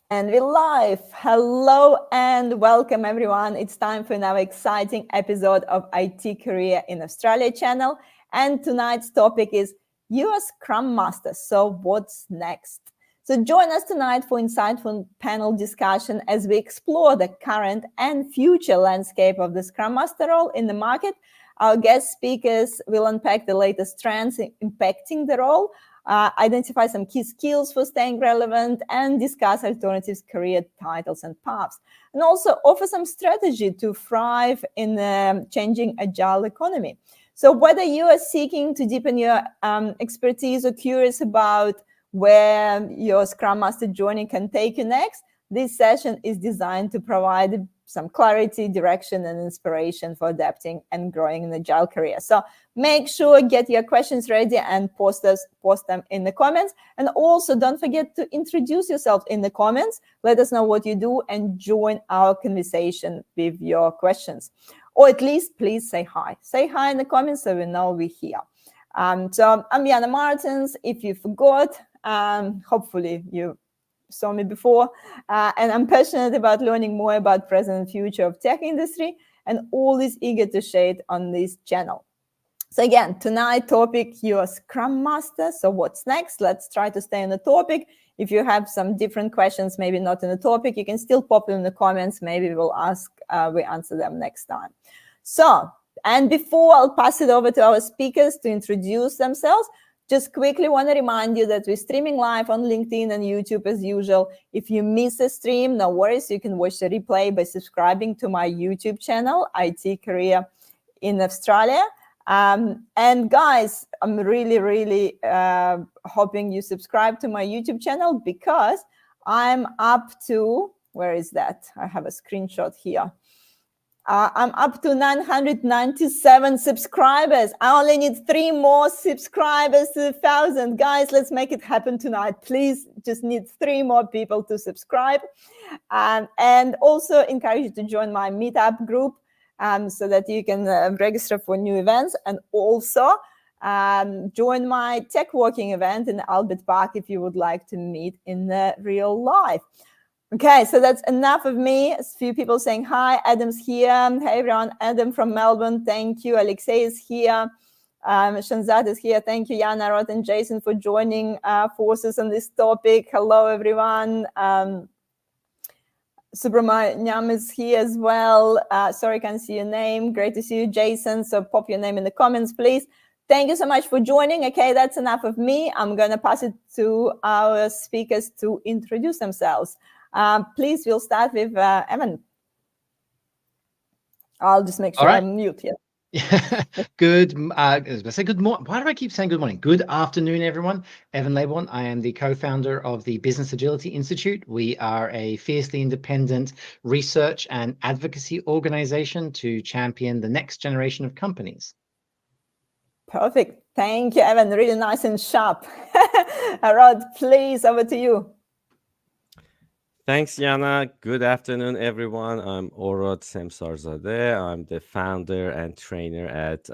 And we're live. Hello and welcome, everyone. It's time for another exciting episode of IT Career in Australia channel. And tonight's topic is you're a Scrum Master. So what's next? So join us tonight for insightful panel discussion as we explore the current and future landscape of the Scrum Master role in the market. Our guest speakers will unpack the latest trends impacting the role, identify some key skills for staying relevant, and discuss alternative career titles and paths, and also offer some strategy to thrive in the changing agile economy. So whether you are seeking to deepen your expertise or curious about where your Scrum Master journey can take you next, this session is designed to provide some clarity, direction, and inspiration for adapting and growing an agile career. So make sure get your questions ready and post them in the comments. And also don't forget to introduce yourself in the comments. Let us know what you do and join our conversation with your questions. Or at least please say hi. Say hi in the comments so we know we're here. So I'm Jana Martens. If you forgot, hopefully you saw me before, and I'm passionate about learning more about present and future of tech industry, and always eager to share it on this channel. So again, tonight topic, you're Scrum Master. So what's next? Let's try to stay on the topic. If you have some different questions, maybe not in the topic, you can still pop them in the comments. Maybe we answer them next time. So, and before I'll pass it over to our speakers to introduce themselves, just quickly want to remind you that we're streaming live on LinkedIn and YouTube as usual. If you miss the stream, no worries. You can watch the replay by subscribing to my YouTube channel, IT Career in Australia. And guys, I'm really hoping you subscribe to my YouTube channel because I'm up to, where is that? I have a screenshot here. I'm up to 997 subscribers. I only need 3 more subscribers to 1,000. Guys, let's make it happen tonight. Please, just need 3 more people to subscribe. And also encourage you to join my meetup group so that you can register for new events. And also join my tech walking event in Albert Park if you would like to meet in real life. Okay, so that's enough of me. A few people saying hi. Adam's here. Hey, everyone. Adam from Melbourne. Thank you. Alexei is here. Semsarzadeh is here. Thank you, Jana, Orod, and Jason for joining forces on this topic. Hello, everyone. Subramanyam is here as well. Sorry, I can't see your name. Great to see you, Jason. So pop your name in the comments, please. Thank you so much for joining. Okay, that's enough of me. I'm going to pass it to our speakers to introduce themselves. Please, we'll start with Evan. I'll just make sure I'm mute here. Good. I was going to say good morning. Why do I keep saying good morning? Good afternoon, everyone. Evan Leybourn. I am the co-founder of the Business Agility Institute. We are a fiercely independent research and advocacy organization to champion the next generation of companies. Perfect. Thank you, Evan. Really nice and sharp. Orod, please, over to you. Thanks, Jana. Good afternoon, everyone. I'm Orod Semsarzadeh. I'm the founder and trainer at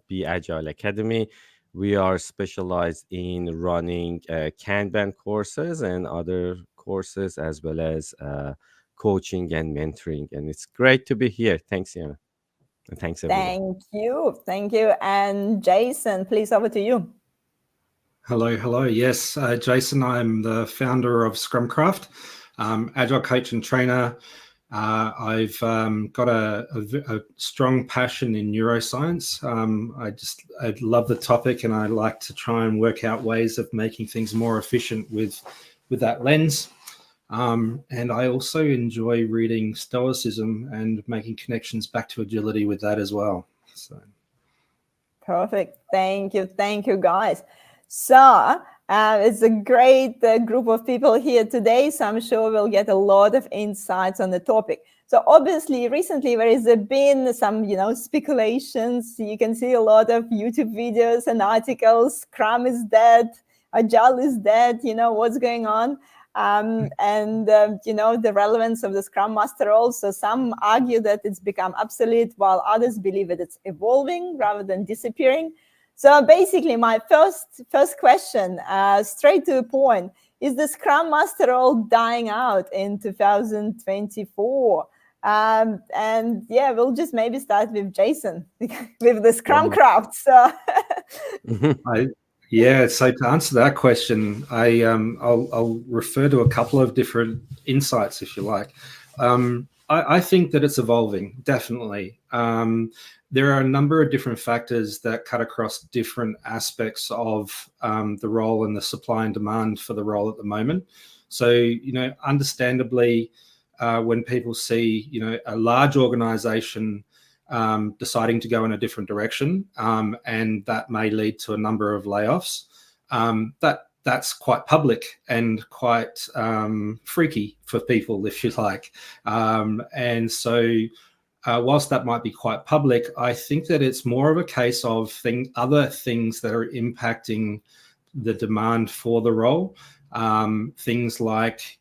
Be Agile Academy. We are specialized in running Kanban courses and other courses, as well as coaching and mentoring. And it's great to be here. Thanks, Jana. And thanks, everyone. Thank you. Thank you. And Jason, please, over to you. Hello. Yes, Jason, I'm the founder of Scrumcraft. Agile coach and trainer. I've got a strong passion in neuroscience. I love the topic, and I like to try and work out ways of making things more efficient with that lens. And I also enjoy reading Stoicism and making connections back to agility with that as well. So. Perfect. Thank you, guys. So it's a great group of people here today, so I'm sure we'll get a lot of insights on the topic. So obviously, recently there has been some, speculations. You can see a lot of YouTube videos and articles. Scrum is dead. Agile is dead. What's going on? The relevance of the Scrum Master role. So some argue that it's become obsolete, while others believe that it's evolving rather than disappearing. So basically, my first question, straight to the point, is the Scrum Master role dying out in 2024? And yeah, we'll just maybe start with Jason, with the Scrum Craft. So So to answer that question, I'll refer to a couple of different insights, if you like. I think that it's evolving, definitely. There are a number of different factors that cut across different aspects of the role and the supply and demand for the role at the moment. So, understandably, when people see, a large organization deciding to go in a different direction, and that may lead to a number of layoffs, that's quite public and quite freaky for people, if you like. And so whilst that might be quite public, I think that it's more of a case of other things that are impacting the demand for the role. Things like,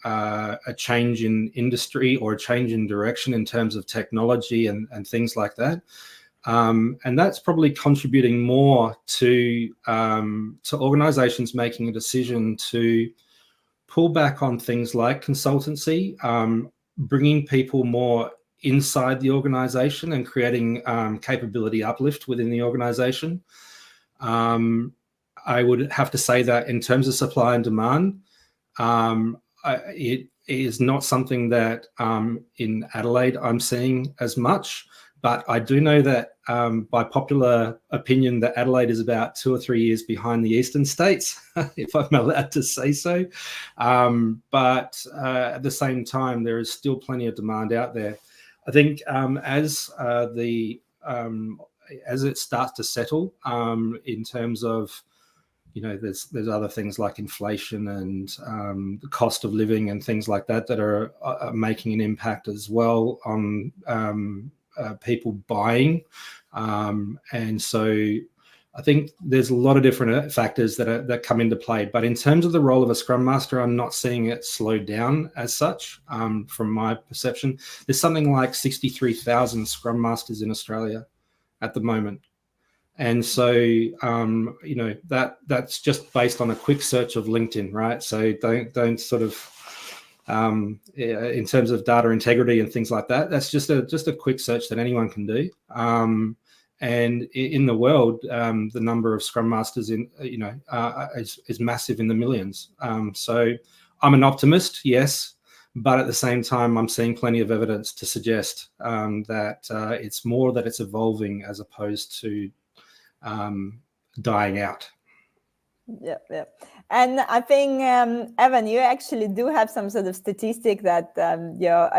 a change in industry or a change in direction in terms of technology and things like that. And that's probably contributing more to organizations making a decision to pull back on things like consultancy, bringing people more inside the organization and creating capability uplift within the organization. I would have to say that in terms of supply and demand, it is not something that in Adelaide I'm seeing as much, but I do know that by popular opinion that Adelaide is about 2 or 3 years behind the eastern states, if I'm allowed to say so. But at the same time, there is still plenty of demand out there. I think as it starts to settle in terms of, there's other things like inflation and the cost of living and things like that are making an impact as well on people buying. And so I think there's a lot of different factors that come into play. But in terms of the role of a Scrum Master, I'm not seeing it slow down as such from my perception. There's something like 63,000 Scrum Masters in Australia at the moment. And so, that's just based on a quick search of LinkedIn, right? So don't sort of, in terms of data integrity and things like that, that's just a quick search that anyone can do. And in the world, the number of Scrum Masters is massive in the millions. So I'm an optimist, yes, but at the same time, I'm seeing plenty of evidence to suggest that it's more that it's evolving as opposed to dying out. Yeah. And I think, Evan, you actually do have some sort of statistic that your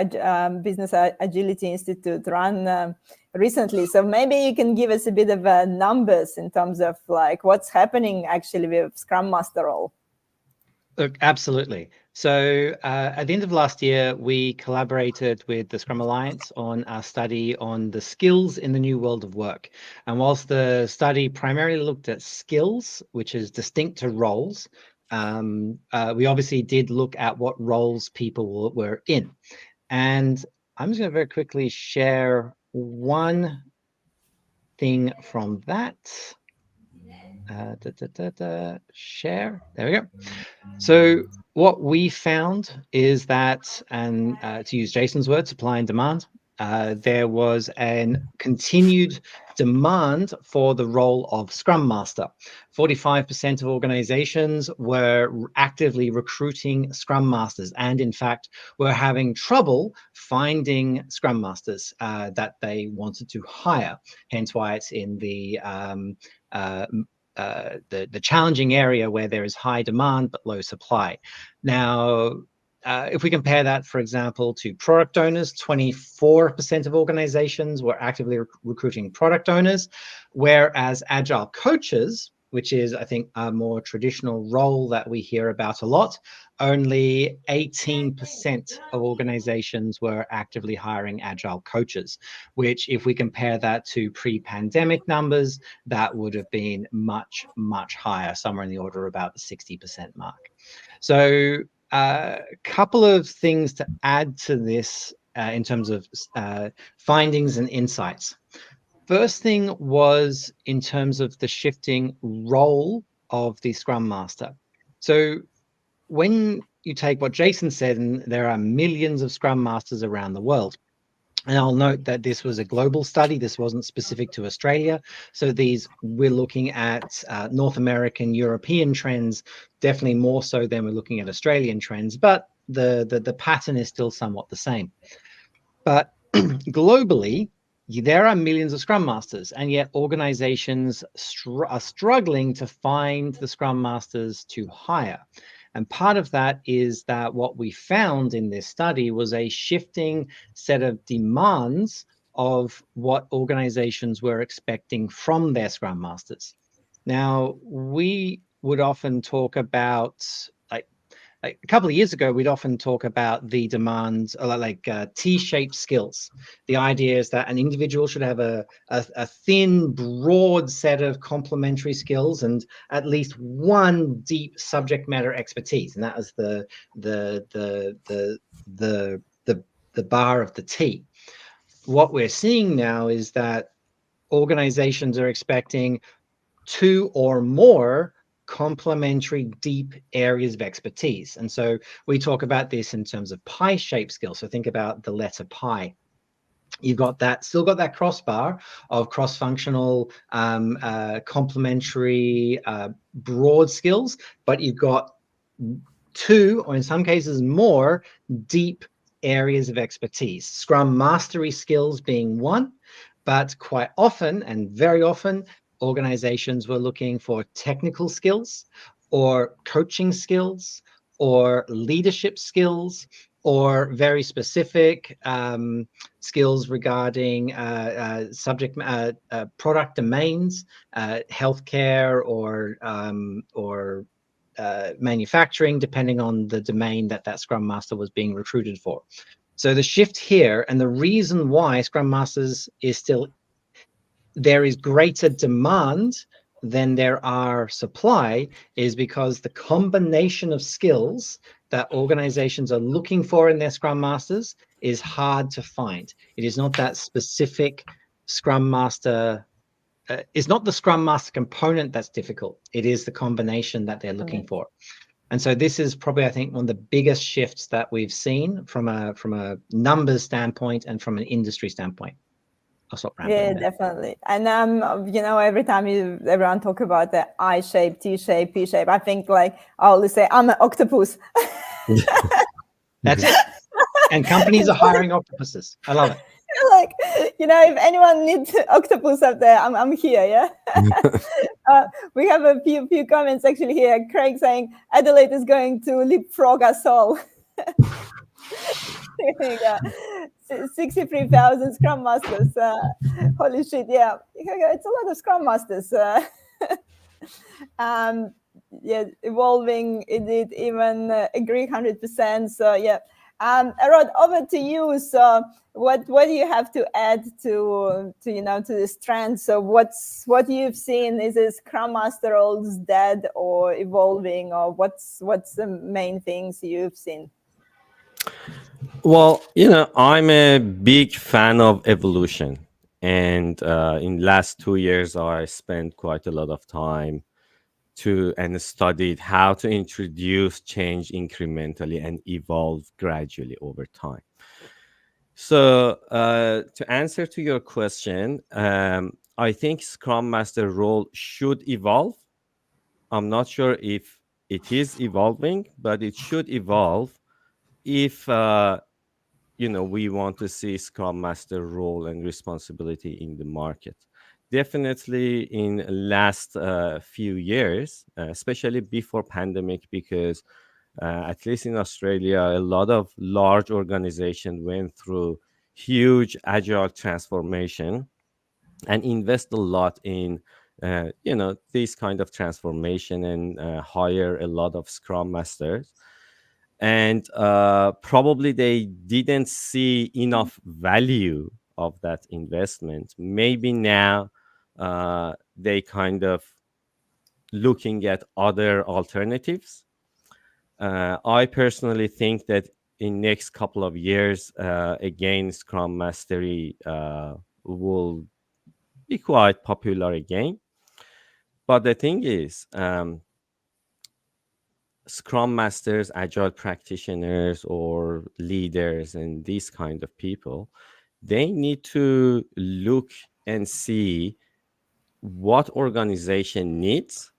Business Agility Institute ran recently. So maybe you can give us a bit of numbers in terms of like what's happening actually with Scrum Master role. Look, absolutely. So at the end of last year, we collaborated with the Scrum Alliance on a study on the skills in the new world of work. And whilst the study primarily looked at skills, which is distinct to roles, we obviously did look at what roles people were in. And I'm just going to very quickly share one thing from that. Share. There we go. So what we found is that, and to use Jason's word, supply and demand, there was an continued demand for the role of Scrum Master. 45% of organizations were actively recruiting Scrum Masters, and in fact, were having trouble finding Scrum Masters that they wanted to hire. Hence why it's in the challenging area where there is high demand but low supply. Now, if we compare that, for example, to product owners, 24% of organizations were actively recruiting product owners, whereas Agile coaches, which is, I think, a more traditional role that we hear about a lot, only 18% of organizations were actively hiring Agile coaches, which if we compare that to pre-pandemic numbers, that would have been much, much higher, somewhere in the order of about the 60% mark. So a couple of things to add to this in terms of findings and insights. First thing was in terms of the shifting role of the Scrum Master. So when you take what Jason said, and there are millions of Scrum Masters around the world. And I'll note that this was a global study. This wasn't specific to Australia. So we're looking at North American, European trends, definitely more so than we're looking at Australian trends, but the pattern is still somewhat the same. But globally, there are millions of Scrum Masters, and yet organizations are struggling to find the Scrum Masters to hire. And part of that is that what we found in this study was a shifting set of demands of what organizations were expecting from their Scrum Masters. Now, we would often talk about, a couple of years ago, we'd often talk about the demands like T-shaped skills. The idea is that an individual should have a thin, broad set of complementary skills and at least one deep subject matter expertise, and that was the bar of the T. What we're seeing now is that organizations are expecting 2 or more complementary deep areas of expertise. And so we talk about this in terms of pie-shaped skills. So think about the letter pi. You've got that, still got that crossbar of cross-functional, complementary, broad skills, but you've got 2, or in some cases more, deep areas of expertise. Scrum mastery skills being one, but quite often, and very often, organizations were looking for technical skills or coaching skills or leadership skills or very specific skills regarding product domains, healthcare or manufacturing, depending on the domain that Scrum Master was being recruited for. So the shift here, and the reason why Scrum Masters there is greater demand than there are supply, is because the combination of skills that organizations are looking for in their Scrum Masters is hard to find. It is not that specific Scrum Master. It's not the Scrum Master component that's difficult. It is the combination that they're looking for. And so this is probably, I think, one of the biggest shifts that we've seen from a numbers standpoint and from an industry standpoint. I'll stop rambling. Yeah, definitely. And every time everyone talk about the I shape, T shape, P shape, I think I always say I'm an octopus. That's it. And companies are hiring octopuses. I love it. If anyone needs octopus up there, I'm here. Yeah. We have a few comments actually here. Craig saying Adelaide is going to leapfrog us all. 63,000 Scrum Masters. Holy shit, yeah. It's a lot of Scrum Masters. Evolving, indeed, even agree 100%. So, yeah. Orod, over to you. So, what do you have to add to this trend? So, what you've seen, is a Scrum Master roles dead or evolving, or what's the main things you've seen? Well, I'm a big fan of evolution. And in last 2 years, I spent quite a lot of time and studied how to introduce change incrementally and evolve gradually over time. So to answer to your question, I think Scrum Master role should evolve. I'm not sure if it is evolving, but it should evolve if we want to see Scrum Master role and responsibility in the market. Definitely in last few years, especially before pandemic, because at least in Australia, a lot of large organizations went through huge agile transformation and invest a lot in this kind of transformation and hire a lot of Scrum Masters. And probably they didn't see enough value of that investment. Maybe now they kind of looking at other alternatives. I personally think that in next couple of years, again, Scrum Mastery will be quite popular again. But the thing is, Scrum Masters, Agile practitioners, or leaders, and these kind of people, they need to look and see what organization needs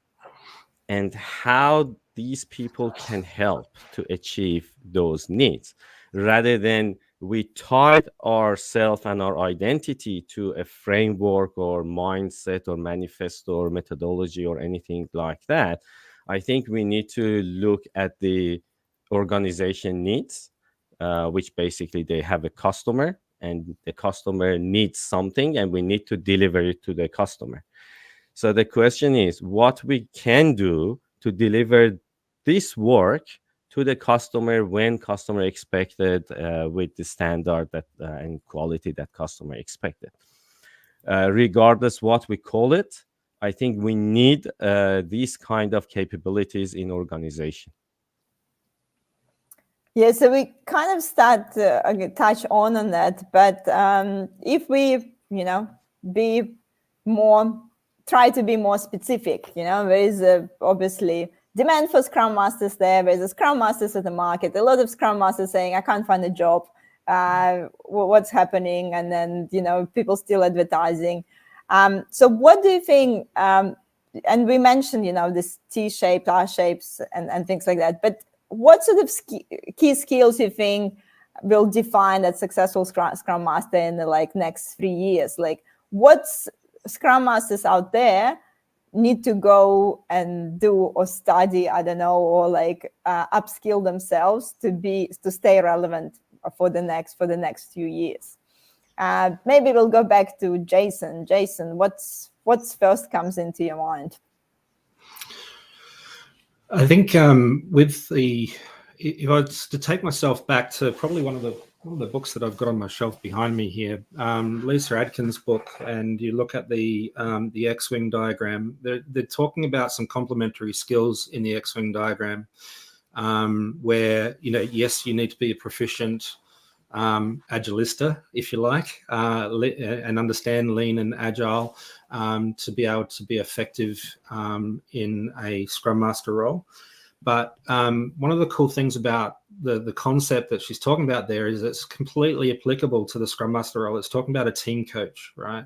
and how these people can help to achieve those needs, rather than we tied ourselves and our identity to a framework or mindset or manifesto or methodology or anything like that. I think we need to look at the organization needs, which basically they have a customer and the customer needs something and we need to deliver it to the customer. So the question is what we can do to deliver this work to the customer when customer expected, with the standard that and quality that customer expected. Regardless what we call it, I think we need these kind of capabilities in organization. Yeah, so we kind of start touch on that, but if we, be more, try to be more specific, there is obviously demand for Scrum Masters there. There's a Scrum Masters at the market. A lot of Scrum Masters saying, I can't find a job. What's happening? And then, people still advertising. So what do you think? And we mentioned, this T-shape, R-shapes and things like that. But what sort of key skills you think will define that successful Scrum Master in the next 3 years? What's Scrum Masters out there need to go and do or study, I don't know, or upskill themselves to stay relevant for the next few years? Maybe we'll go back to Jason. Jason, what's first comes into your mind? I think if I was to take myself back to probably one of the books that I've got on my shelf behind me here, Lisa Adkins' book, and you look at the X-wing diagram, they're talking about some complementary skills in the X-wing diagram, where yes, you need to be a proficient agilista, if you like, and understand lean and agile to be able to be effective in a Scrum Master role. But one of the cool things about the concept that she's talking about there is it's completely applicable to the Scrum Master role. It's talking about a team coach, right?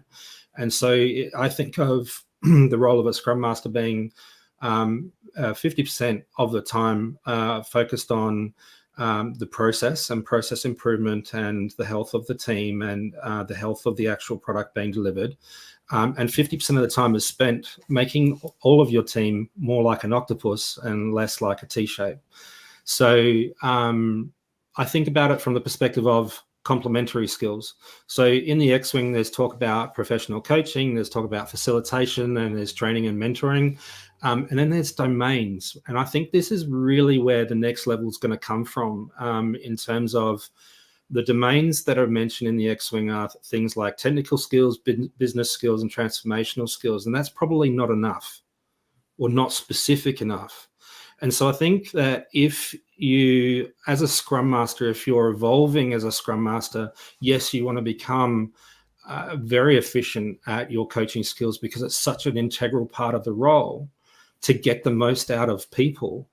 And so I think of the role of a Scrum Master being 50% of the time focused on the process and process improvement and the health of the team and the health of the actual product being delivered. And 50% of the time is spent making all of your team more like an octopus and less like a T-shape. So I think about it from the perspective of complementary skills. So in the X-wing, there's talk about professional coaching, there's talk about facilitation, and there's training and mentoring. And then there's domains. And I think this is really where the next level is going to come from in terms of the domains that are mentioned in the X-wing are things like technical skills, business skills, and transformational skills. And that's probably not enough or not specific enough. And so I think that if you, as a Scrum Master, if you're evolving as a Scrum Master, yes, you want to become very efficient at your coaching skills because it's such an integral part of the role to get the most out of people.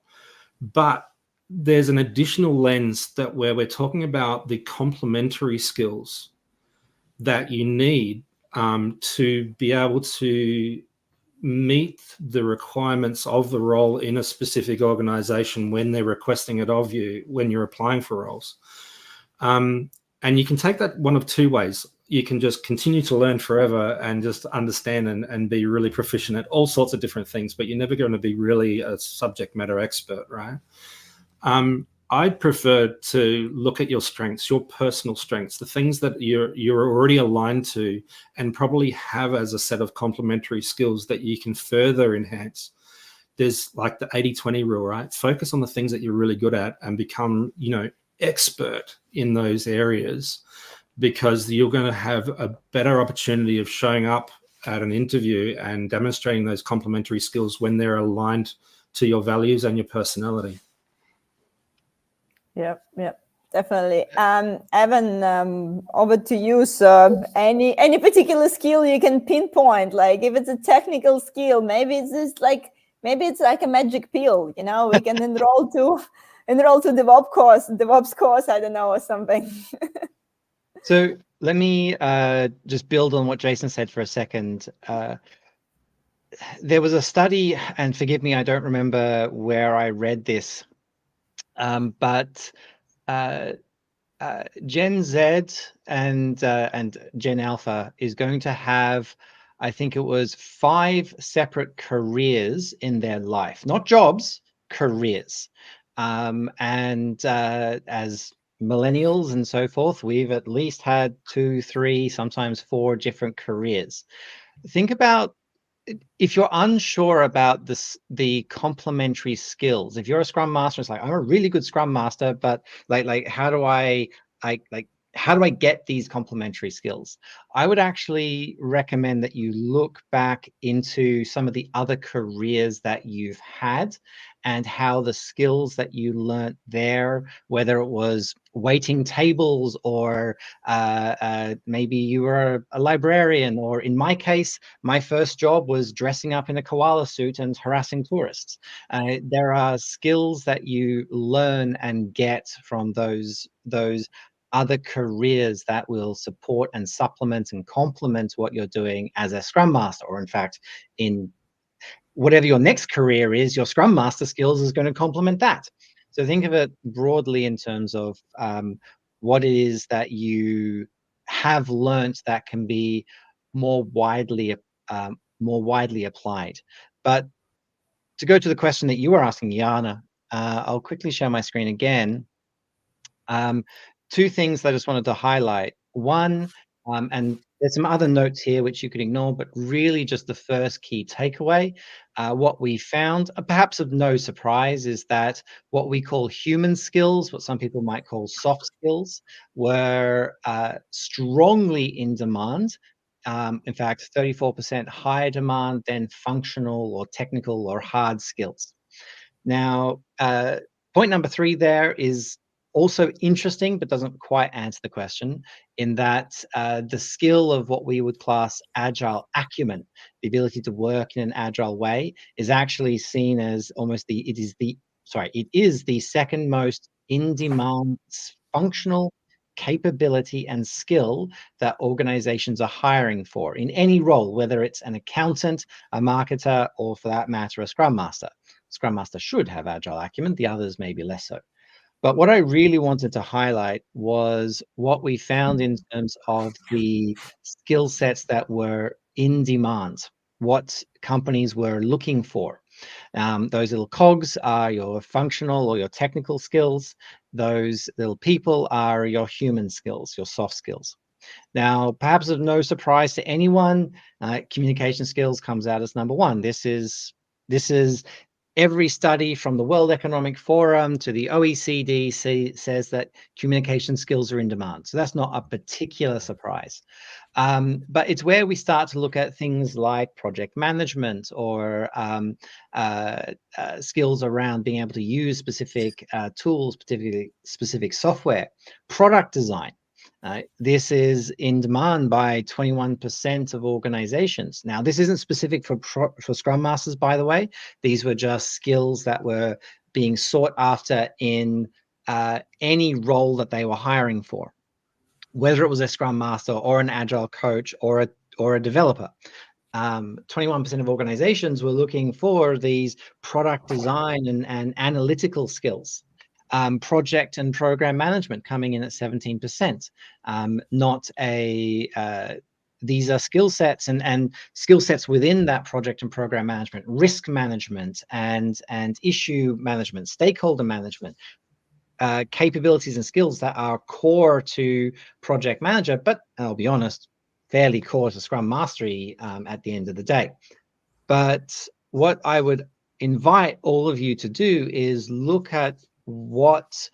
But there's an additional lens that where we're talking about the complementary skills that you need to be able to meet the requirements of the role in a specific organization when they're requesting it of you, when you're applying for roles. And you can take that one of two ways. You can just continue to learn forever and just understand and be really proficient at all sorts of different things, but you're never going to be really a subject matter expert, right? I'd prefer to look at your strengths, your personal strengths, the things that you're already aligned to and probably have as a set of complementary skills that you can further enhance. There's like the 80-20 rule, right? Focus on the things that you're really good at and become, expert in those areas, because you're going to have a better opportunity of showing up at an interview and demonstrating those complementary skills when they're aligned to your values and your personality. Yep, definitely. Evan, over to you. So any particular skill you can pinpoint, like if it's a technical skill, maybe it's just like maybe it's like a magic pill, you know, we can enroll to DevOps course, I don't know, or something. So let me just build on what Jason said for a second. There was a study, and forgive me, I don't remember where I read this, but Gen Z and Gen Alpha is going to have, I think it was 5 separate careers in their life, not jobs, careers. And as millennials and so forth, we've at least had 2, 3, sometimes 4 different careers. Think about if you're unsure about the complementary skills. If you're a Scrum Master, it's like, I'm a really good Scrum Master, but like how do I get these complementary skills? I would actually recommend that you look back into some of the other careers that you've had and how the skills that you learnt there, whether it was waiting tables or maybe you were a librarian, or in my case, my first job was dressing up in a koala suit and harassing tourists. There are skills that you learn and get from those other careers that will support and supplement and complement what you're doing as a Scrum Master, or in fact, in whatever your next career is, your Scrum Master skills is going to complement that. So think of it broadly in terms of what it is that you have learnt that can be more widely applied. But to go to the question that you were asking, Jana, I'll quickly share my screen again. 2 things that I just wanted to highlight. One, and there's some other notes here which you could ignore, but really just the first key takeaway. What we found, perhaps of no surprise, is that what we call human skills, what some people might call soft skills, were strongly in demand. In fact, 34% higher demand than functional or technical or hard skills. Now, point number 3 there is also interesting, but doesn't quite answer the question, in that the skill of what we would class agile acumen, the ability to work in an agile way, is actually seen as almost it is the second most in-demand functional capability and skill that organizations are hiring for in any role, whether it's an accountant, a marketer, or for that matter, a Scrum Master. Scrum Master should have agile acumen, the others maybe less so. But what I really wanted to highlight was what we found in terms of the skill sets that were in demand, what companies were looking for. Those little cogs are your functional or your technical skills. Those little people are your human skills, your soft skills. Now, perhaps of no surprise to anyone, communication skills comes out as number 1. This is every study from the World Economic Forum to the OECD says that communication skills are in demand. So that's not a particular surprise. But it's where we start to look at things like project management or skills around being able to use specific tools, particularly specific software, product design. This is in demand by 21% of organizations. Now, this isn't specific for Scrum Masters, by the way. These were just skills that were being sought after in any role that they were hiring for, whether it was a Scrum Master or an Agile coach or a developer. 21% of organizations were looking for these product design and analytical skills. Project and program management coming in at 17%. These are skill sets and skill sets within that project and program management, risk management and issue management, stakeholder management, capabilities and skills that are core to project manager, but I'll be honest, fairly core to Scrum Mastery at the end of the day. But what I would invite all of you to do is look at what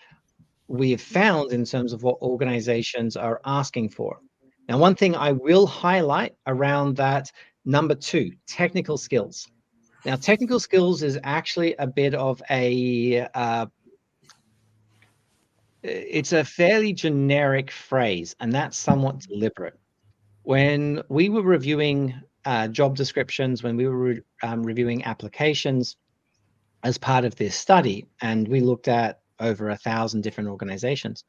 we have found in terms of what organizations are asking for. Now, one thing I will highlight around that, number 2, technical skills. Now, technical skills is actually a bit of it's a fairly generic phrase, and that's somewhat deliberate. When we were reviewing job descriptions, when we were reviewing applications as part of this study, and we looked at over 1,000 different organizations,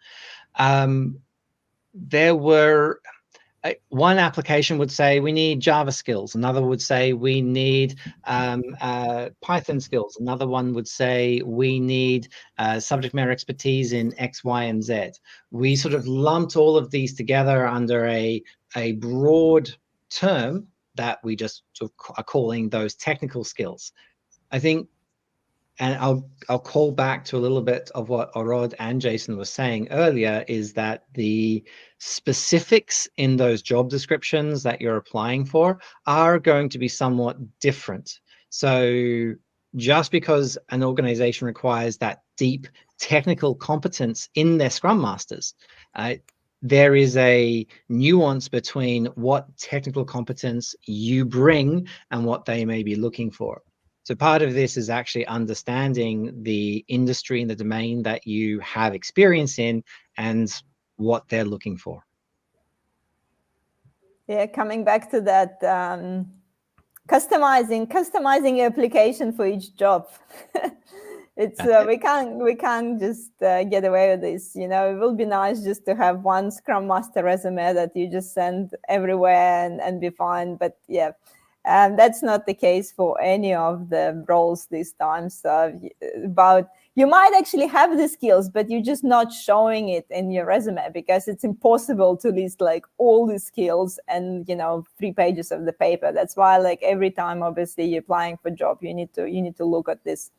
there were one application would say we need Java skills, another would say we need Python skills, another one would say we need subject matter expertise in X, Y, and Z. We sort of lumped all of these together under a broad term that we just sort of are calling those technical skills. I think, and I'll call back to a little bit of what Orod and Jason were saying earlier, is that the specifics in those job descriptions that you're applying for are going to be somewhat different. So just because an organization requires that deep technical competence in their Scrum Masters, there is a nuance between what technical competence you bring and what they may be looking for. So part of this is actually understanding the industry and the domain that you have experience in and what they're looking for. Yeah, coming back to that, customizing application for each job. It's we can't just get away with this. You know, it will be nice just to have one Scrum Master resume that you just send everywhere and be fine. But yeah. That's not the case for any of the roles this time. So you might actually have the skills, but you're just not showing it in your resume, because it's impossible to list like all the skills and 3 pages of the paper. That's why, like, every time obviously you're applying for a job, you need to look at this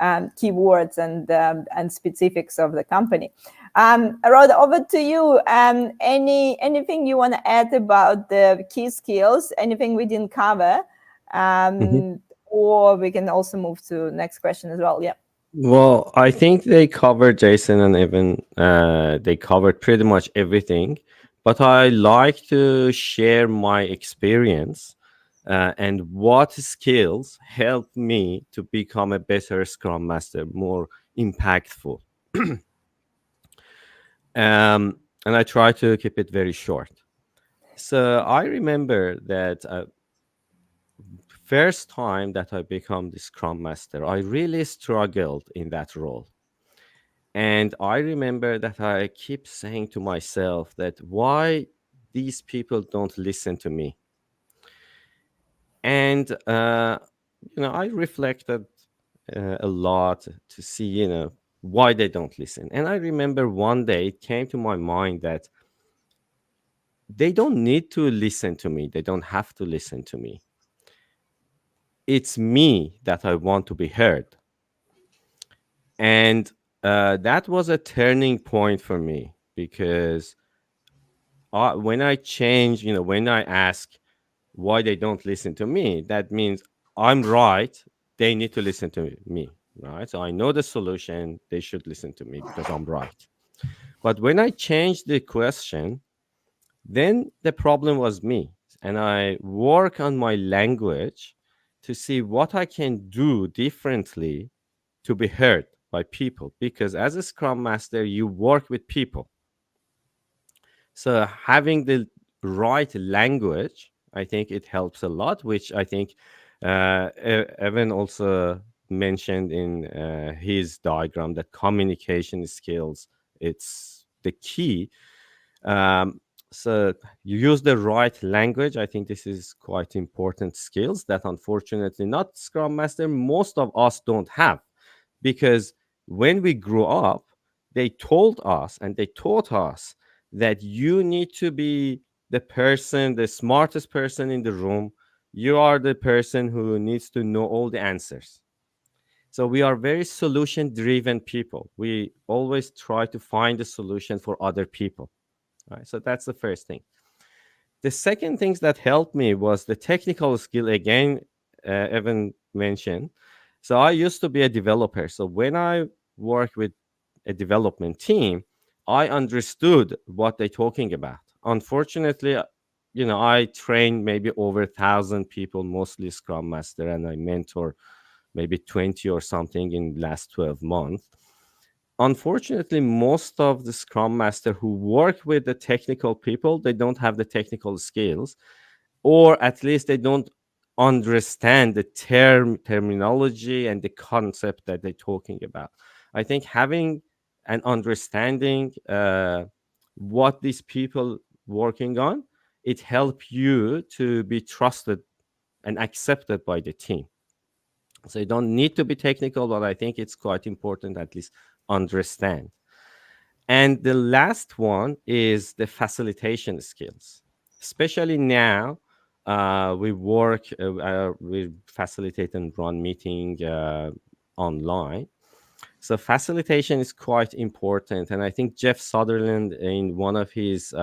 keywords and specifics of the company. Orod, over to you. Anything you want to add about the key skills? Anything we didn't cover? Or we can also move to next question as well. Yeah. Well, I think they covered, Jason and Evan, they covered pretty much everything. But I like to share my experience and what skills helped me to become a better Scrum Master, more impactful. And I try to keep it very short. So I remember that first time that I become the Scrum Master, I really struggled in that role. And I remember that I keep saying to myself that why these people don't listen to me. And, I reflected a lot to see, why they don't listen. And I remember one day it came to my mind that they don't need to listen to me. They don't have to listen to me. It's me that I want to be heard. And that was a turning point for me, because when I change, when I ask why they don't listen to me, that means I'm right. They need to listen to me, right? So I know the solution. They should listen to me because I'm right. But when I changed the question, then the problem was me. And I work on my language to see what I can do differently to be heard by people. Because as a Scrum Master, you work with people. So having the right language, I think it helps a lot, which I think Evan also mentioned in his diagram, that communication skills, it's the key. So you use the right language. I think this is quite important skills that unfortunately not Scrum Master, most of us don't have, because when we grew up, they told us and they taught us that you need to be the smartest person in the room. You are the person who needs to know all the answers. So we are very solution-driven people. We always try to find a solution for other people. Right? So that's the first thing. The second things that helped me was the technical skill. Again, Evan mentioned. So I used to be a developer. So when I work with a development team, I understood what they're talking about. Unfortunately, I trained maybe over 1,000 people, mostly Scrum Master, and I mentor maybe 20 or something in the last 12 months. Unfortunately, most of the Scrum Master who work with the technical people, they don't have the technical skills. or at least they don't understand the terminology and the concept that they're talking about. I think having an understanding what these people working on, it help you to be trusted and accepted by the team. So you don't need to be technical, but I think it's quite important at least understand. And the last one is the facilitation skills. Especially now, we facilitate and run meeting online. So facilitation is quite important. And I think Jeff Sutherland, in one of his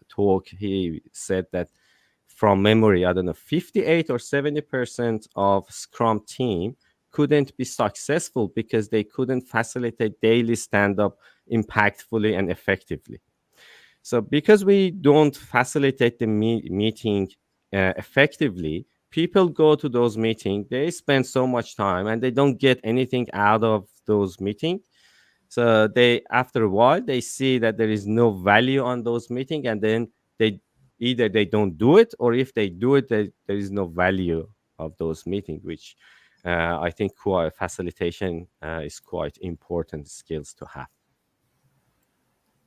talk, he said that from memory, I don't know, 58 or 70% of Scrum team couldn't be successful because they couldn't facilitate daily stand-up impactfully and effectively. So because we don't facilitate the meeting effectively, people go to those meetings, they spend so much time and they don't get anything out of those meetings. So after a while, they see that there is no value on those meetings, and then either they don't do it, or if they do it, there is no value of those meetings, which I think facilitation is quite important skills to have.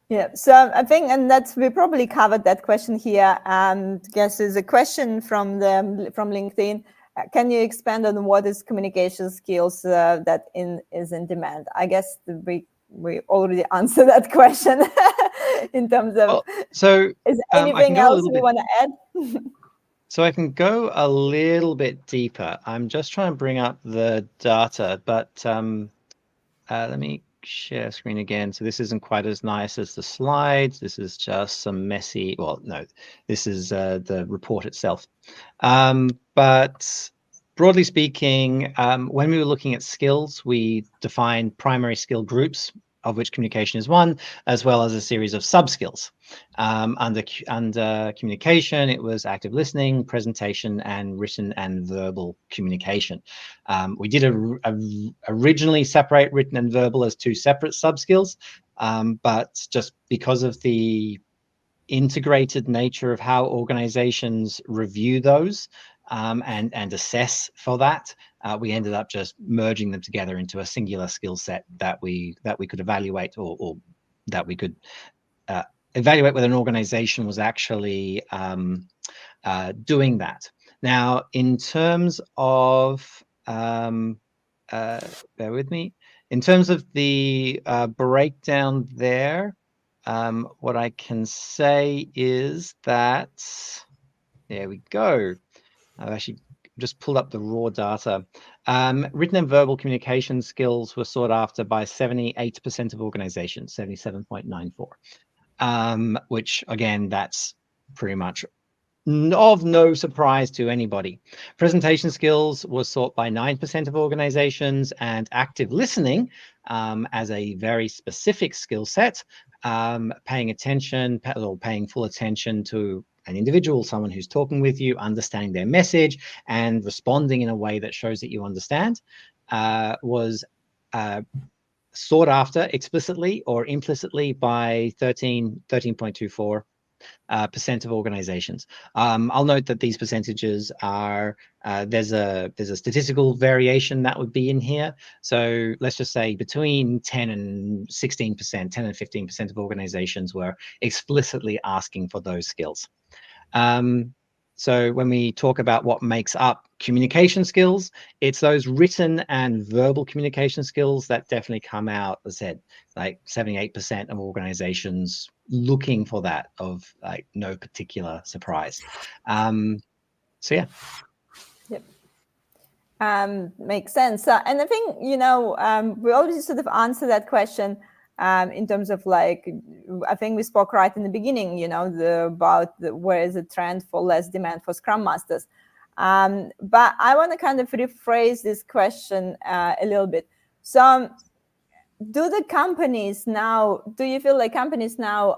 Yeah, so I think, and we probably covered that question here. I guess there's a question from LinkedIn. Can you expand on what is communication skills that is in demand? I guess we already answered that question in terms of. So is anything else you want to add? So I can go a little bit deeper. I'm just trying to bring up the data, but let me share screen again. So this isn't quite as nice as the slides. This is just some messy, well, no, this is the report itself. But broadly speaking, when we were looking at skills, we defined primary skill groups, of which communication is one, as well as a series of sub-skills. Under communication, it was active listening, presentation, and written and verbal communication. We did originally separate written and verbal as two separate sub-skills, but just because of the integrated nature of how organizations review those and assess for that, we ended up just merging them together into a singular skill set that we could evaluate, or that we could evaluate whether an organization was actually doing that. Now, in terms of bear with me, in terms of the breakdown there, what I can say is that, there we go. I've actually just pulled up the raw data. Written and verbal communication skills were sought after by 78% of organizations, 77.94, which again, that's pretty much of no surprise to anybody. Presentation skills was sought by 9% of organizations, and active listening as a very specific skill set, paying attention or paying full attention to an individual, someone who's talking with you, understanding their message and responding in a way that shows that you understand, was sought after explicitly or implicitly by 13.24% of organizations. I'll note that these percentages are there's a statistical variation that would be in here. So let's just say between 10 and 16%, 10 and 15% of organizations were explicitly asking for those skills. So when we talk about what makes up communication skills, it's those written and verbal communication skills that definitely come out, as I said, like 78% of organizations looking for that, of like no particular surprise. So yeah. Yep. Makes sense. And I think, we already sort of answered that question in terms of like, I think we spoke right in the beginning, about where is the trend for less demand for Scrum Masters. But I want to kind of rephrase this question a little bit. So do you feel like companies now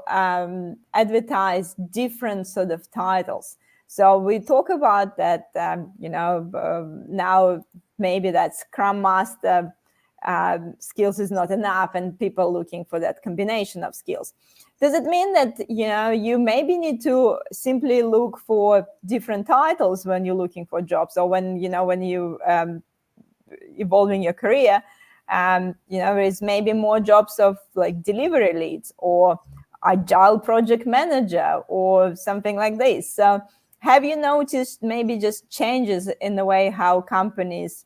advertise different sort of titles? So we talk about that, now maybe that Scrum Master skills is not enough and people looking for that combination of skills. Does it mean that, you maybe need to simply look for different titles when you're looking for jobs, or when you evolving your career, there is maybe more jobs of like delivery leads or agile project manager or something like this? So have you noticed maybe just changes in the way how companies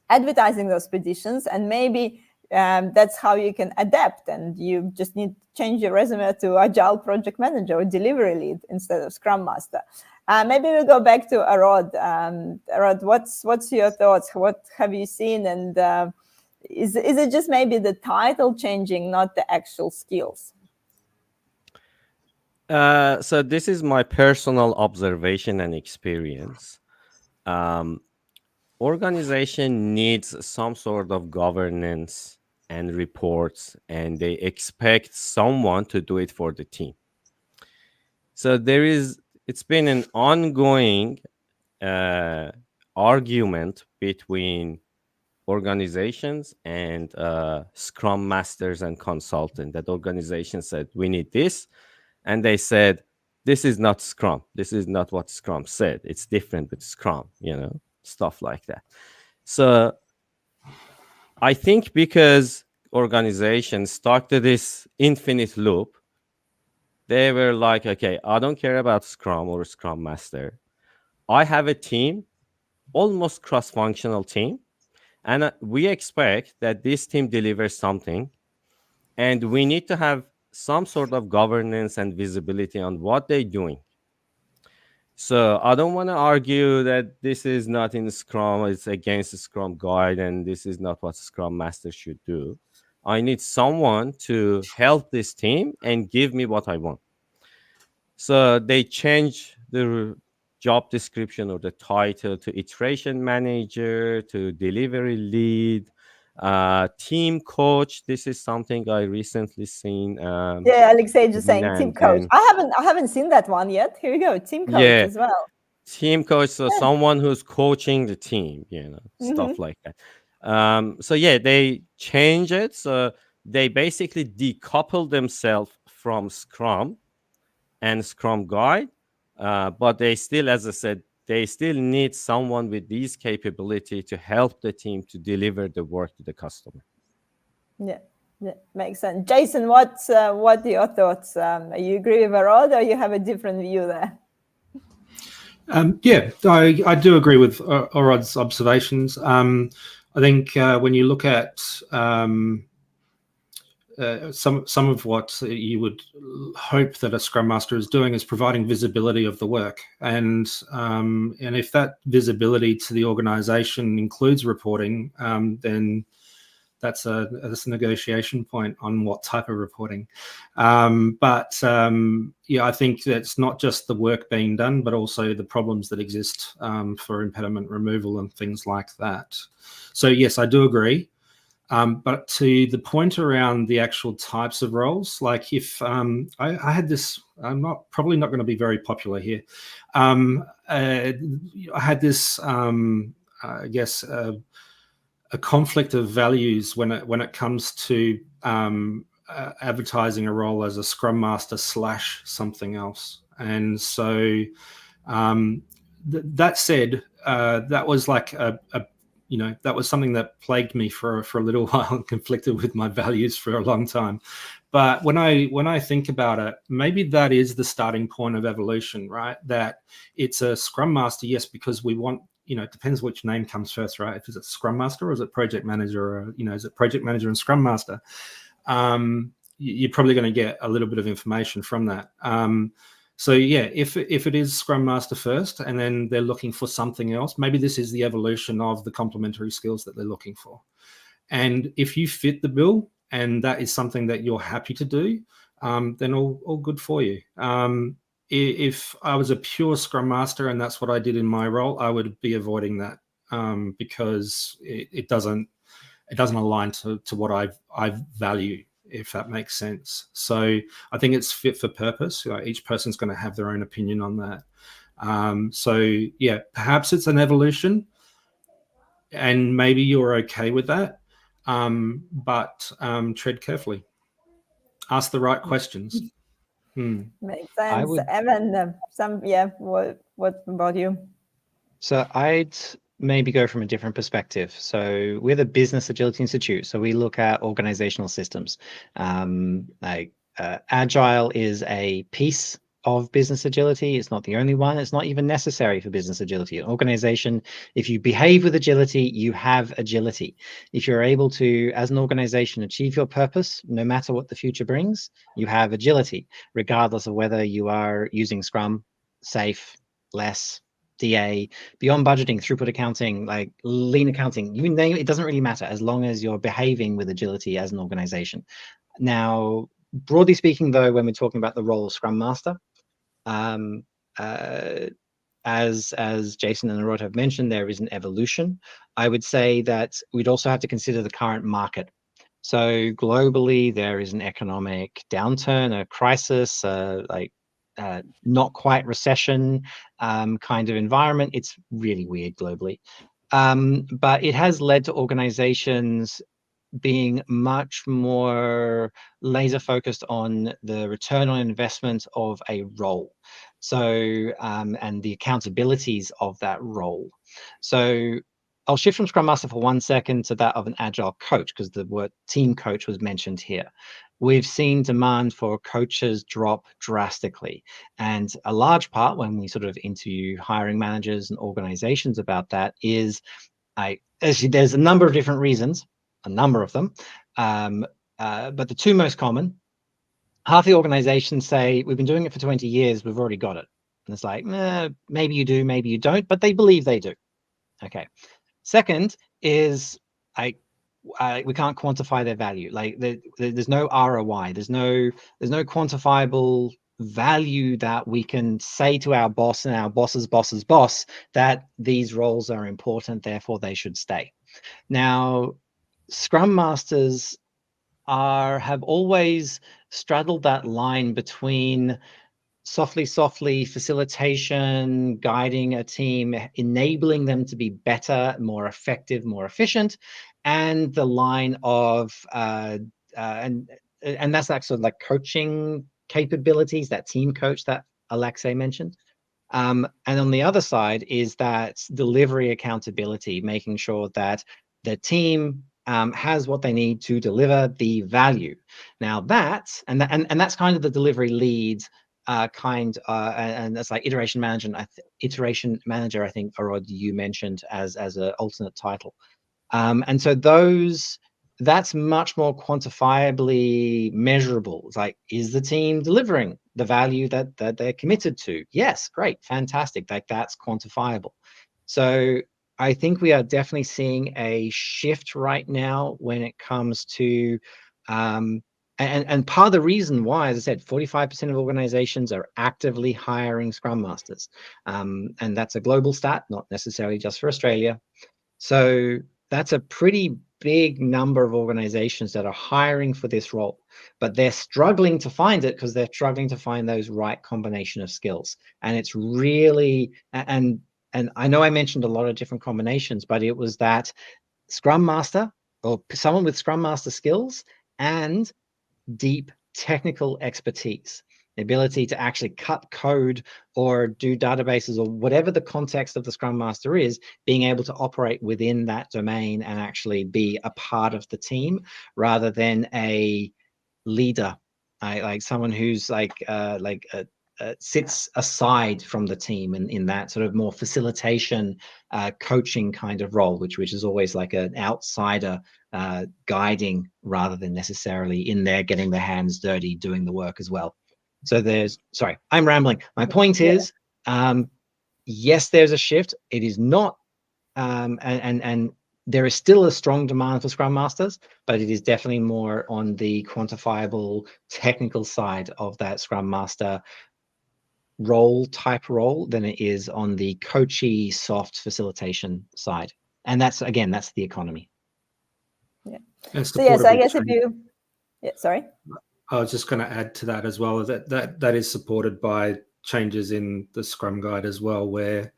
advertising those positions, and maybe that's how you can adapt, and you just need to change your resume to agile project manager or delivery lead instead of Scrum Master? Maybe we'll go back to Orod. Orod, what's your thoughts? What have you seen? And is it just maybe the title changing, not the actual skills? So this is my personal observation and experience. Organization needs some sort of governance and reports, and they expect someone to do it for the team. So it's been an ongoing argument between organizations and Scrum Masters and consultants. That organization said, we need this. And they said, this is not Scrum. This is not what Scrum said. It's different with Scrum, stuff like that. So I think because organizations stuck to this infinite loop, they were like, okay, I don't care about Scrum or Scrum Master. I have a team, almost cross-functional team, and we expect that this team delivers something, and we need to have some sort of governance and visibility on what they're doing. So I don't want to argue that this is not in Scrum, it's against the Scrum guide, and this is not what Scrum Master should do. I need someone to help this team and give me what I want. So they change the job description or the title to iteration manager, to delivery lead, team coach. This is something I recently seen. Alexei just saying team coach. I haven't seen that one yet. Here we go, team coach as well. Team coach, so someone who's coaching the team, stuff like that. So they change it. So they basically decouple themselves from Scrum and Scrum guide, but they still, as I said, they still need someone with these capability to help the team to deliver the work to the customer. Yeah, makes sense. Jason, what are your thoughts? You agree with Orod, or you have a different view there? I do agree with Orod's observations. I think when you look at some of what you would hope that a Scrum Master is doing is providing visibility of the work, and if that visibility to the organization includes reporting, then that's a negotiation point on what type of reporting. I think that's not just the work being done, but also the problems that exist for impediment removal and things like that. So yes, I do agree. But to the point around the actual types of roles, like if I had this, I'm probably not going to be very popular here. I had this, I guess, a conflict of values when it comes to advertising a role as a Scrum Master / something else. And so that said, that was like that was something that plagued me for a little while and conflicted with my values for a long time. But when I think about it, maybe that is the starting point of evolution, right? That it's a Scrum Master, yes, because we want, it depends which name comes first, right? If it's Scrum Master or is it Project Manager, or, is it Project Manager and Scrum Master? You're probably going to get a little bit of information from that. So yeah, if it is Scrum Master first and then they're looking for something else, maybe this is the evolution of the complementary skills that they're looking for. And if you fit the bill and that is something that you're happy to do, then all good for you. If I was a pure Scrum Master and that's what I did in my role, I would be avoiding that because it doesn't align to what I value, if that makes sense. So I think it's fit for purpose. Each person's going to have their own opinion on that. So yeah, perhaps it's an evolution and maybe you're okay with that. but tread carefully. Ask the right questions. Makes sense. I would- Evan, what about you? So I'd maybe go from a different perspective. So we're the Business Agility Institute. So we look at organizational systems. Agile is a piece of business agility. It's not the only one. It's not even necessary for business agility. An organization, if you behave with agility, you have agility. If you're able to, as an organization, achieve your purpose, no matter what the future brings, you have agility, regardless of whether you are using Scrum, SAFe, less, DA, beyond budgeting, throughput accounting, like lean accounting, you name it, it doesn't really matter as long as you're behaving with agility as an organization. Now, broadly speaking, though, when we're talking about the role of Scrum Master, as Jason and Orod have mentioned, there is an evolution. I would say that we'd also have to consider the current market. So globally, there is an economic downturn, a crisis, not quite recession kind of environment. It's really weird globally. But it has led to organizations being much more laser focused on the return on investment of a role. So, and the accountabilities of that role. So I'll shift from Scrum Master for 1 second to that of an Agile coach, because the word team coach was mentioned here. We've seen demand for coaches drop drastically. And a large part when we sort of interview hiring managers and organizations about that is, there's a number of different reasons, a number of them. But the two most common, half the organizations say, we've been doing it for 20 years, we've already got it. And it's like, maybe you do, maybe you don't, but they believe they do. Okay. Second is, we can't quantify their value. Like there's no ROI. There's no quantifiable value that we can say to our boss and our boss's boss's boss that these roles are important, therefore they should stay. Now, Scrum Masters have always straddled that line between softly facilitation, guiding a team, enabling them to be better, more effective, more efficient, and the line of and that's actually like coaching capabilities, that team coach that Alexei mentioned. And on the other side is that delivery accountability, making sure that the team has what they need to deliver the value. Now that's and that's kind of the delivery lead and that's like iteration manager. I think Orod, you mentioned as an alternate title. And so that's much more quantifiably measurable. It's like, is the team delivering the value that they're committed to? Yes, great, fantastic. Like that's quantifiable. So I think we are definitely seeing a shift right now when it comes to and part of the reason why, as I said, 45% of organizations are actively hiring Scrum Masters. And that's a global stat, not necessarily just for Australia. So that's a pretty big number of organizations that are hiring for this role, but they're struggling to find it because they're struggling to find those right combination of skills. And it's really, and I know I mentioned a lot of different combinations, but it was that Scrum Master or someone with Scrum Master skills and deep technical expertise, the ability to actually cut code or do databases or whatever the context of the Scrum Master is, being able to operate within that domain and actually be a part of the team rather than a leader, like someone who's sits aside from the team in that sort of more facilitation, coaching kind of role, which is always like an outsider guiding rather than necessarily in there getting their hands dirty doing the work as well. So sorry, I'm rambling. My point is, yes, there's a shift. It is not, and there is still a strong demand for Scrum Masters, but it is definitely more on the quantifiable technical side of that Scrum Master role than it is on the coachy, soft facilitation side. And that's the economy. Yeah. So yes, I guess sorry. I was just going to add to that as well, that is supported by changes in the Scrum Guide as well, where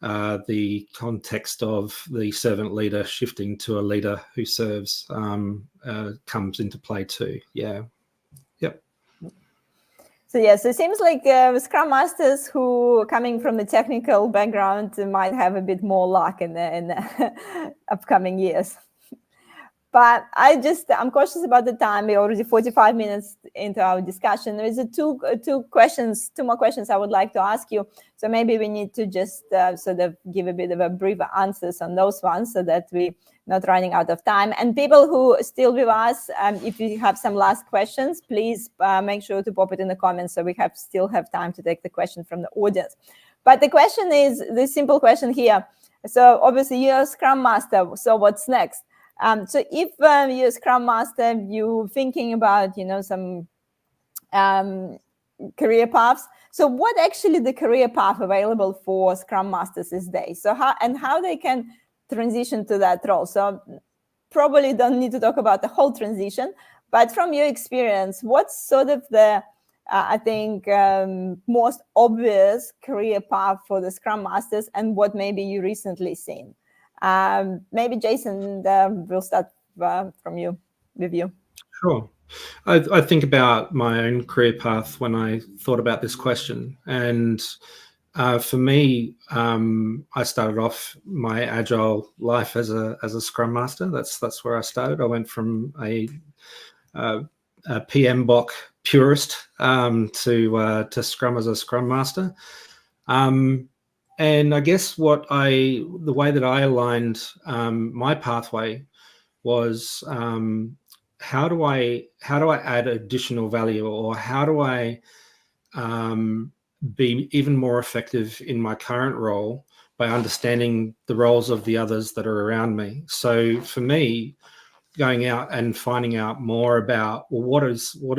the context of the servant leader shifting to a leader who serves comes into play too. Yeah. Yep. So yes, it seems like Scrum Masters who coming from the technical background might have a bit more luck in the upcoming years. But I'm cautious about the time. We're already 45 minutes into our discussion. There is two more questions I would like to ask you. So maybe we need to just sort of give a bit of a briefer answers on those ones so that we're not running out of time. And people who are still with us, if you have some last questions, please make sure to pop it in the comments so we still have time to take the question from the audience. But the question is the simple question here. So obviously you're a Scrum Master. So what's next? So if you're a Scrum Master, you're thinking about, some career paths. So what actually the career path available for Scrum Masters these days? So how they can transition to that role? So probably don't need to talk about the whole transition, but from your experience, what's sort of the, I think, most obvious career path for the Scrum Masters and what maybe you recently seen? Maybe Jason, we'll start with you. Sure. I think about my own career path when I thought about this question, and for me, I started off my Agile life as a Scrum Master. That's where I started. I went from a PMBOK purist to Scrum as a Scrum Master. And I guess the way that I aligned my pathway was how do I add additional value, or how do I be even more effective in my current role by understanding the roles of the others that are around me. So for me, going out and finding out more about, well, what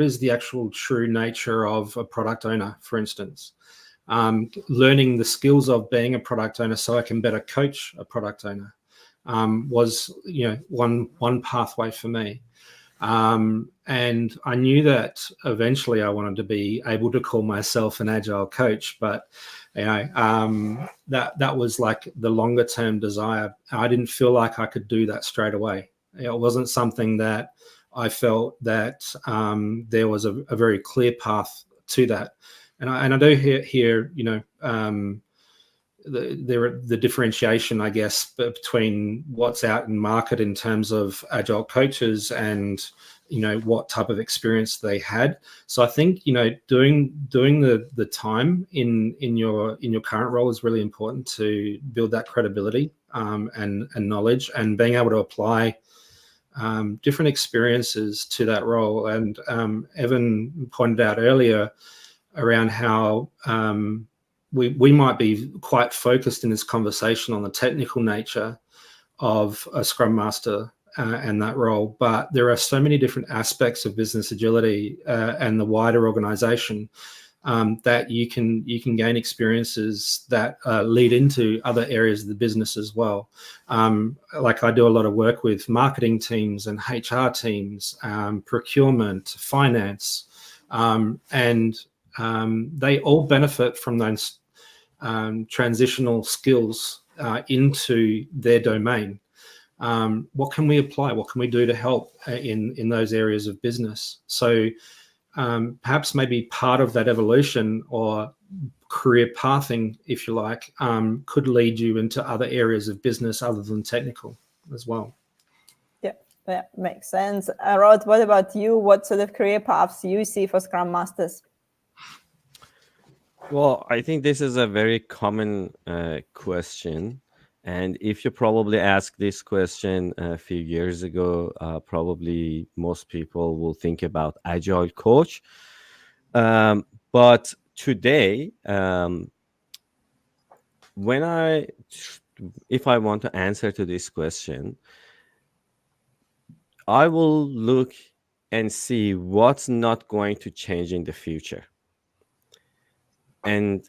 is the actual true nature of a product owner, for instance. Learning the skills of being a product owner so I can better coach a product owner was one pathway for me. And I knew that eventually I wanted to be able to call myself an Agile coach, but that was like the longer term desire. I didn't feel like I could do that straight away. It wasn't something that I felt that there was a very clear path to that. And I do hear the differentiation, I guess, between what's out in market in terms of Agile coaches and what type of experience they had. So I think doing the time in your current role is really important to build that credibility and knowledge, and being able to apply different experiences to that role. And Evan pointed out earlier around how we might be quite focused in this conversation on the technical nature of a Scrum Master and that role, but there are so many different aspects of business agility and the wider organization that you can gain experiences that lead into other areas of the business as well. Like I do a lot of work with marketing teams and HR teams, procurement, finance, and they all benefit from those transitional skills into their domain. What can we apply? What can we do to help in those areas of business? So perhaps maybe part of that evolution or career pathing, if you like, could lead you into other areas of business other than technical as well. Yeah, makes sense. Orod, what about you? What sort of career paths you see for Scrum Masters? Well, I think this is a very common question. And if you probably asked this question a few years ago, probably most people will think about Agile coach. But today, if I want to answer to this question, I will look and see what's not going to change in the future. And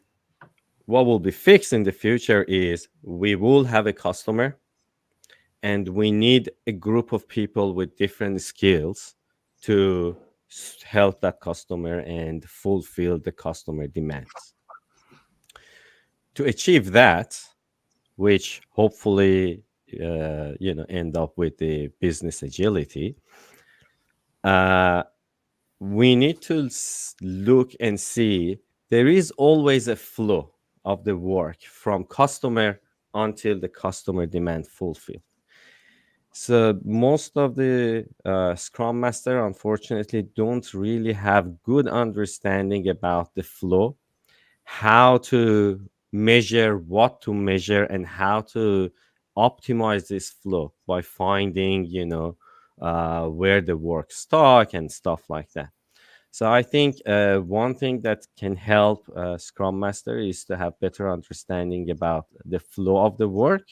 what will be fixed in the future is we will have a customer, and we need a group of people with different skills to help that customer and fulfill the customer demands. To achieve that, which hopefully end up with the business agility. We need to look and see there is always a flow of the work from customer until the customer demand fulfilled. So most of the Scrum Master, unfortunately, don't really have good understanding about the flow, how to measure, what to measure, and how to optimize this flow by finding, where the work stuck and stuff like that. So I think one thing that can help Scrum Master is to have better understanding about the flow of the work.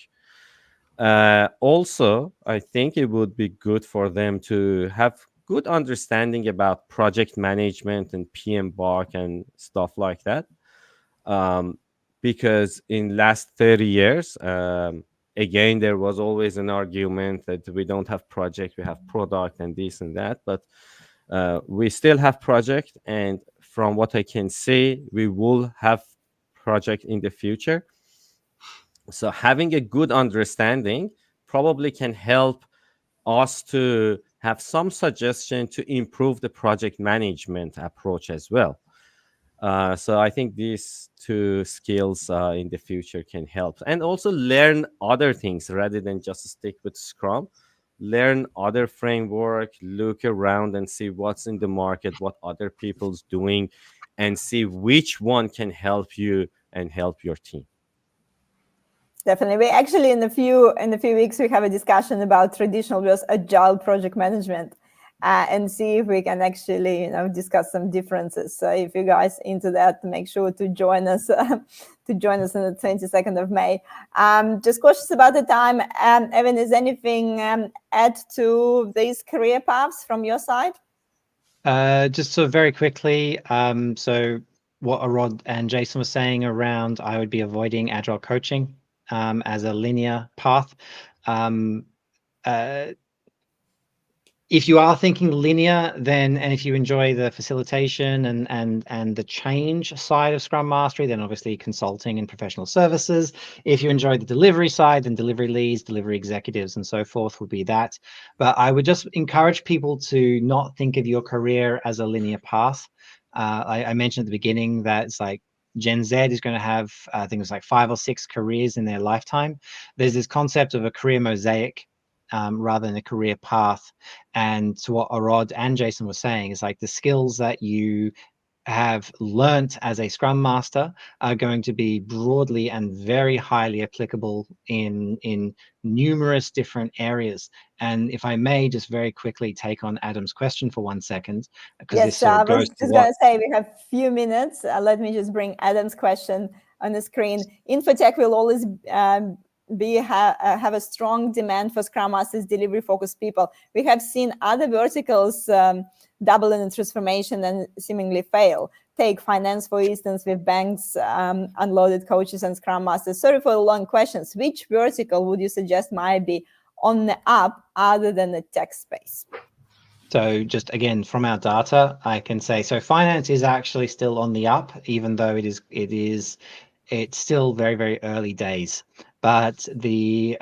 Also, I think it would be good for them to have good understanding about project management and PMBOK and stuff like that. Because in last 30 years, again, there was always an argument that we don't have project, we have product and this and that. But we still have project, and from what I can see, we will have project in the future. So having a good understanding probably can help us to have some suggestion to improve the project management approach as well. So I think these two skills in the future can help, and also learn other things rather than just stick with Scrum. Learn other framework, look around and see what's in the market, what other people's doing, and see which one can help you and help your team. Definitely. We actually in a few weeks we have a discussion about traditional versus agile project management, and see if we can actually discuss some differences. So if you guys into that, make sure to join us on the 22nd of May. Just cautious about the time. Evan, is anything add to these career paths from your side? Just so very quickly, so what Orod and Jason were saying around, I would be avoiding agile coaching as a linear path. If you are thinking linear, then, and if you enjoy the facilitation and the change side of Scrum Mastery, then obviously consulting and professional services. If you enjoy the delivery side, then delivery leads, delivery executives, and so forth would be that. But I would just encourage people to not think of your career as a linear path. I mentioned at the beginning that it's like Gen Z is going to have, I think it's like 5 or 6 careers in their lifetime. There's this concept of a career mosaic, rather than a career path. And to what Orod and Jason were saying, is like the skills that you have learnt as a Scrum Master are going to be broadly and very highly applicable in numerous different areas. And if I may just very quickly take on Adam's question for 1 second, because yes, this sort of goes I was just going to say we have a few minutes. Let me just bring Adam's question on the screen. Infotech will always have a strong demand for Scrum Masters, delivery focused people. We have seen other verticals double in transformation and seemingly fail. Take finance, for instance, with banks, unloaded coaches and Scrum Masters. Sorry for the long questions. Which vertical would you suggest might be on the up other than the tech space? So just again, from our data, I can say, so finance is actually still on the up, even though it's still very, very early days. But the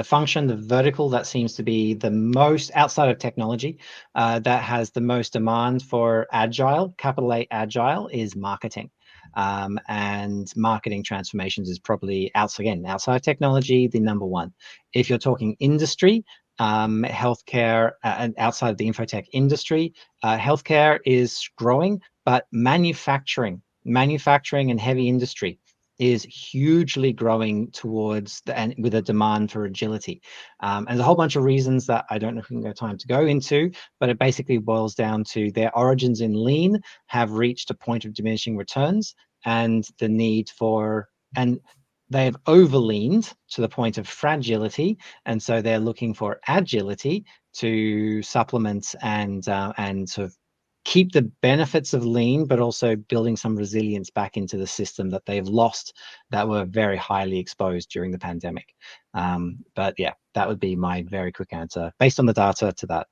function, the vertical that seems to be the most outside of technology, that has the most demand for agile, capital A agile, is marketing. And marketing transformations is probably outside of technology, the number one. If you're talking industry, healthcare, and outside of the infotech industry, healthcare is growing, but manufacturing and heavy industry is hugely growing towards and with a demand for agility. And there's a whole bunch of reasons that I don't know if we can have time to go into, but it basically boils down to their origins in lean have reached a point of diminishing returns, and the need for, and they've over-leaned to the point of fragility, and so they're looking for agility to supplement and sort of keep the benefits of lean, but also building some resilience back into the system that they've lost, that were very highly exposed during the pandemic. But yeah, that would be my very quick answer based on the data to that.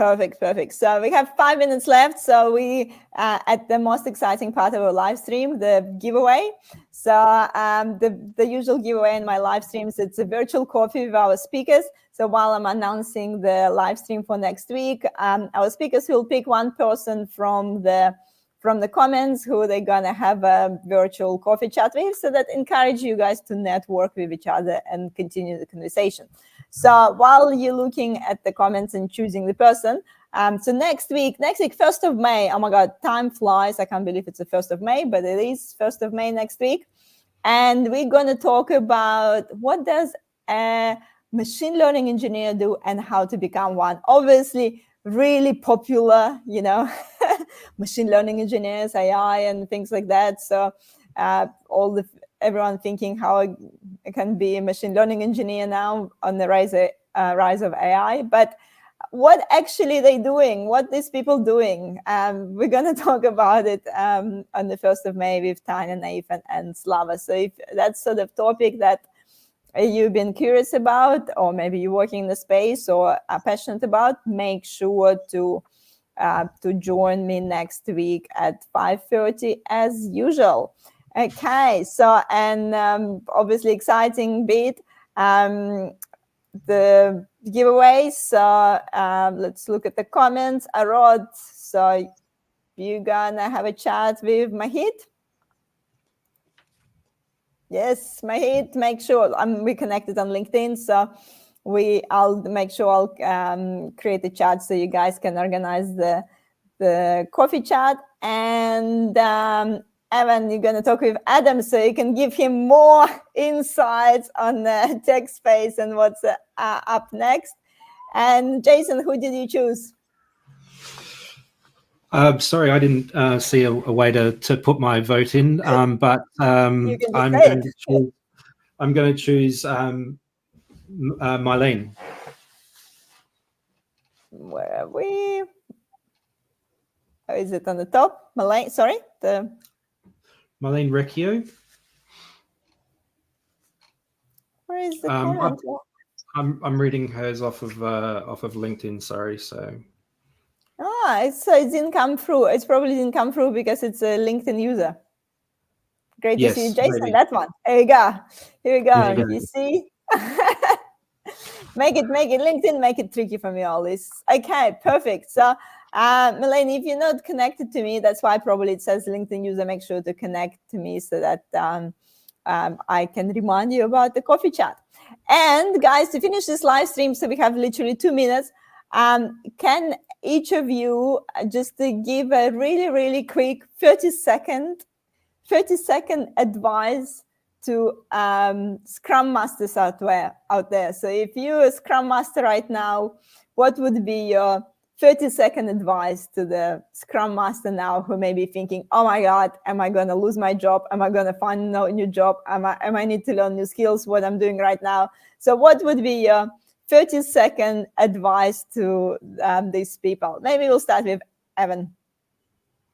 Perfect. So we have 5 minutes left. So we at the most exciting part of our live stream, the giveaway. So the usual giveaway in my live streams, it's a virtual coffee with our speakers. So while I'm announcing the live stream for next week, our speakers will pick one person from the comments who they're gonna have a virtual coffee chat with, so that encourage you guys to network with each other and continue the conversation. So while you're looking at the comments and choosing the person, so next week, 1st of May, oh my God, time flies. I can't believe it's the 1st of May, but it is 1st of May next week. And we're going to talk about what does a machine learning engineer do and how to become one. Obviously, really popular, machine learning engineers, AI and things like that. So everyone thinking how I can be a machine learning engineer now on the rise of AI. But what actually they doing? What these people doing? We're going to talk about it on the 1st of May with Tanya, Nathan, and Slava. So if that's sort of topic that you've been curious about, or maybe you're working in the space or are passionate about, make sure to join me next week at 5:30 as usual. Okay, so and obviously exciting bit, the giveaways. So let's look at the comments. Orod, so you're gonna have a chat with Mahit? Yes, Mahit, make sure we're connected on LinkedIn, so I'll make sure I'll create a chat so you guys can organize the coffee chat. And Evan, you're going to talk with Adam, so you can give him more insights on the tech space and what's up next. And Jason, who did you choose? Sorry, I didn't see a way to put my vote in, but I'm going to choose Mylene. Where are we? Oh, is it on the top? Mylene, sorry, Mylene Recchio. Where is the comment? I'm reading hers off of LinkedIn. Sorry, so. So it didn't come through. It probably didn't come through because it's a LinkedIn user. Great to see you, Jason. Maybe. That one. There you go. Here we go. You see? Make it LinkedIn. Make it tricky for me always. Okay, perfect. So, Mylene, if you're not connected to me, that's why probably it says LinkedIn user. Make sure to connect to me so that I can remind you about the coffee chat. And guys, to finish this live stream, so we have literally 2 minutes. Can each of you just give a really, really quick 30-second advice to Scrum Masters out there? So if you're a Scrum Master right now, what would be your 30-second advice to the Scrum Master now who may be thinking, oh my God, am I going to lose my job? Am I going to find no new job? Am I need to learn new skills, what I'm doing right now? So what would be your 30-second advice to these people? Maybe we'll start with Evan.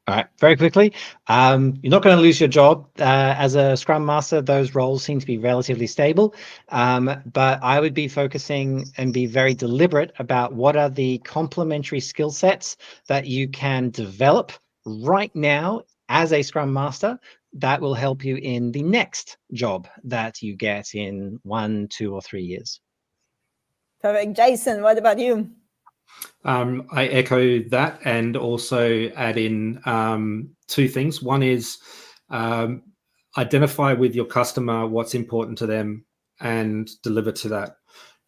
All right, very quickly. You're not going to lose your job as a Scrum Master. Those roles seem to be relatively stable. But I would be focusing and be very deliberate about what are the complementary skill sets that you can develop right now as a Scrum Master that will help you in the next job that you get in 1, 2, or 3 years. Perfect. Jason, what about you? I echo that and also add in 2 things. One is identify with your customer what's important to them and deliver to that.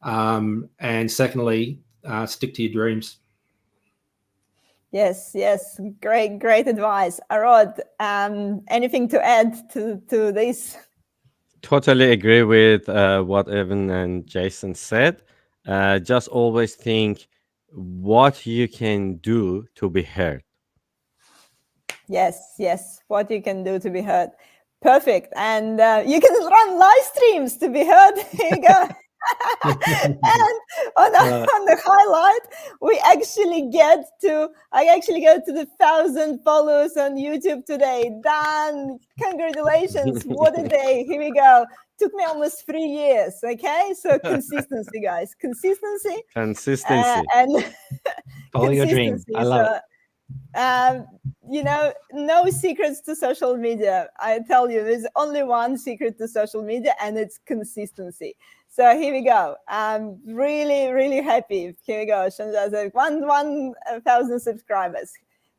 And secondly, stick to your dreams. Yes. Great advice. Orod, anything to add to this? Totally agree with what Evan and Jason said. Just always think what you can do to be heard. Yes, what you can do to be heard. Perfect. And you can run live streams to be heard. Here you go. And on the highlight, I actually get to the 1,000 followers on YouTube today. Done. Congratulations. What a day. Here we go. Took me almost 3 years. Okay. So consistency, guys. Consistency. And Follow your dream. I love it. No secrets to social media. I tell you, there's only one secret to social media, and it's consistency. So here we go. I'm really, really happy. Here we go. Semsarzadeh, 1,000 subscribers.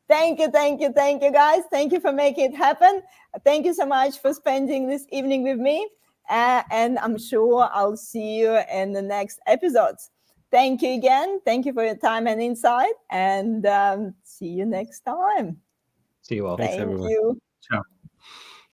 Thank you, guys. Thank you for making it happen. Thank you so much for spending this evening with me. And I'm sure I'll see you in the next episodes. Thank you again. Thank you for your time and insight. And see you next time. See you all. Thanks, Thank everyone. you. Ciao.